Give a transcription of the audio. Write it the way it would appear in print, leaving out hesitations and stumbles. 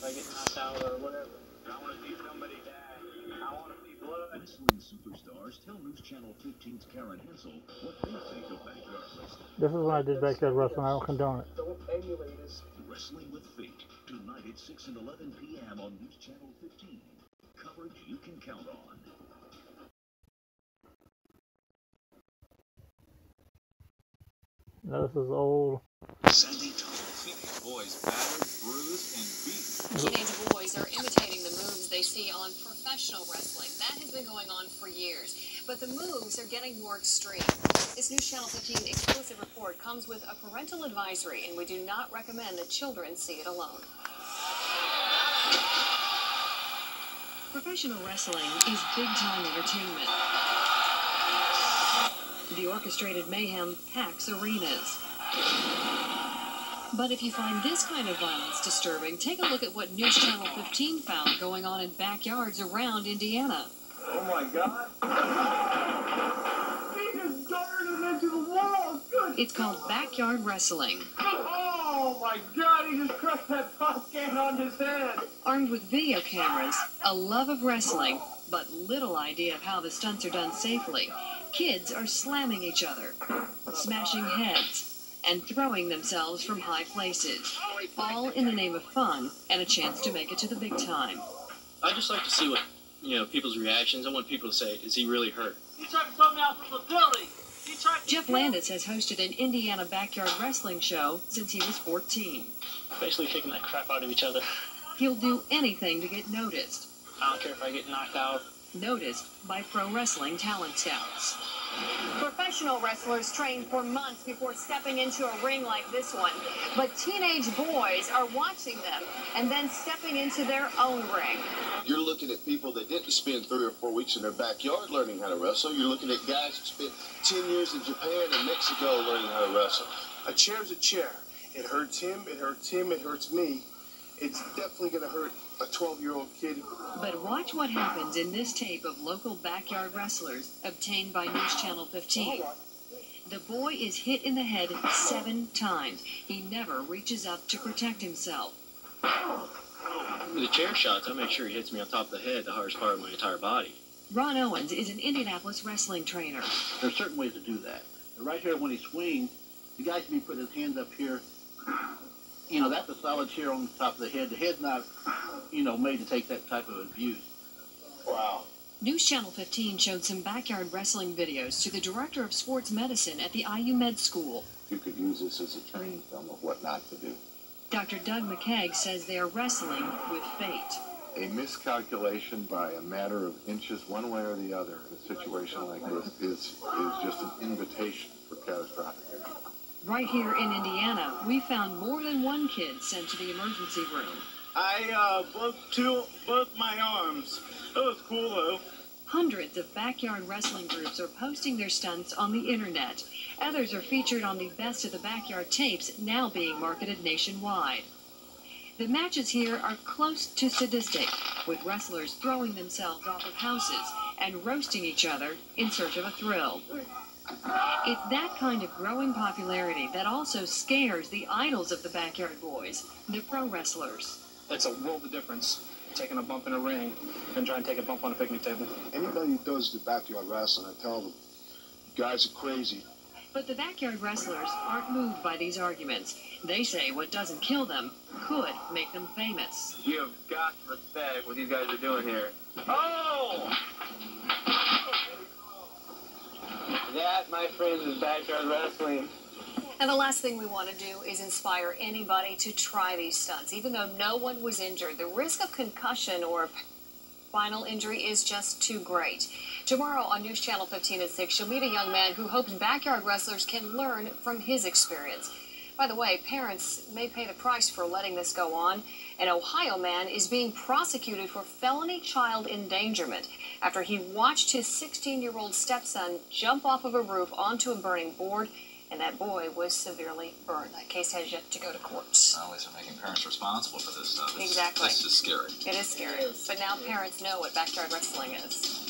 if I get knocked out or whatever. I want to see somebody die. I want to see blood. Wrestling superstars tell News Channel 15's Karen Hensel what they think of backyard wrestling. This is when I did backyard wrestling. I don't condone it. Don't emulate us. Wrestling with Fate, tonight at 6 and 11 p.m. on News Channel 15. Coverage you can count on. Now this is old. Sandy Thomas. Teenage boys battered, bruised, and beat. Teenage boys are imitating the moves they see on professional wrestling. That has been going on for years. But the moves are getting more extreme. This News Channel 15 exclusive report comes with a parental advisory, and we do not recommend that children see it alone. Professional wrestling is big-time entertainment. The orchestrated mayhem packs arenas. But if you find this kind of violence disturbing, take a look at what News Channel 15 found going on in backyards around Indiana. Oh my God. He just darted him into the wall. Good. It's called backyard wrestling. Oh my God, he just crushed that pop can on his head. Armed with video cameras, a love of wrestling, but little idea of how the stunts are done safely, kids are slamming each other, smashing heads, and throwing themselves from high places, all in the name of fun and a chance to make it to the big time. I just like to see what, people's reactions. I want people to say, is he really hurt? He tried to throw me out from the building. Jeff Landis has hosted an Indiana backyard wrestling show since he was 14. Basically kicking that crap out of each other. He'll do anything to get noticed. I don't care if I get knocked out. Noticed by pro wrestling talent scouts. Professional wrestlers train for months before stepping into a ring like this one. But teenage boys are watching them and then stepping into their own ring. You're looking at people that didn't spend 3 or 4 weeks in their backyard learning how to wrestle. You're looking at guys who spent 10 years in Japan and Mexico learning how to wrestle. A chair's a chair. It hurts him, it hurts him, it hurts me. It's definitely going to hurt a 12-year-old kid. But watch what happens in this tape of local backyard wrestlers obtained by News Channel 15. The boy is hit in the head 7 times. He never reaches up to protect himself. With the chair shots, I make sure he hits me on top of the head, the hardest part of my entire body. Ron Owens is an Indianapolis wrestling trainer. There's certain ways to do that. Right here, when he swings, the guy should be putting his hands up here. That's a solid chair on the top of the head. The head's not, made to take that type of abuse. Wow. News Channel 15 showed some backyard wrestling videos to the director of sports medicine at the IU Med School. You could use this as a training film of what not to do. Dr. Doug McKeag says they are wrestling with fate. A miscalculation by a matter of inches one way or the other in a situation like this is just an invitation for catastrophic injury. Right here in Indiana, we found more than one kid sent to the emergency room. I broke both my arms. It was cool though. Hundreds of backyard wrestling groups are posting their stunts on the internet. Others are featured on the Best of the Backyard tapes now being marketed nationwide. The matches here are close to sadistic, with wrestlers throwing themselves off of houses and roasting each other in search of a thrill. It's that kind of growing popularity that also scares the idols of the backyard boys, the pro wrestlers. It's a world of difference, taking a bump in a ring and trying to take a bump on a picnic table. Anybody who does the backyard wrestling, I tell them, you guys are crazy. But the backyard wrestlers aren't moved by these arguments. They say what doesn't kill them could make them famous. You have got to respect what these guys are doing here. Oh! That, my friends, is backyard wrestling. And the last thing we want to do is inspire anybody to try these stunts. Even though no one was injured, the risk of concussion or spinal injury is just too great. Tomorrow on News Channel 15 at 6, you'll meet a young man who hopes backyard wrestlers can learn from his experience. By the way, parents may pay the price for letting this go on. An Ohio man is being prosecuted for felony child endangerment after he watched his 16-year-old stepson jump off of a roof onto a burning board, and that boy was severely burned. That case has yet to go to court. At least they're making parents responsible for this stuff. Exactly. That's just scary. It is scary. But now parents know what backyard wrestling is.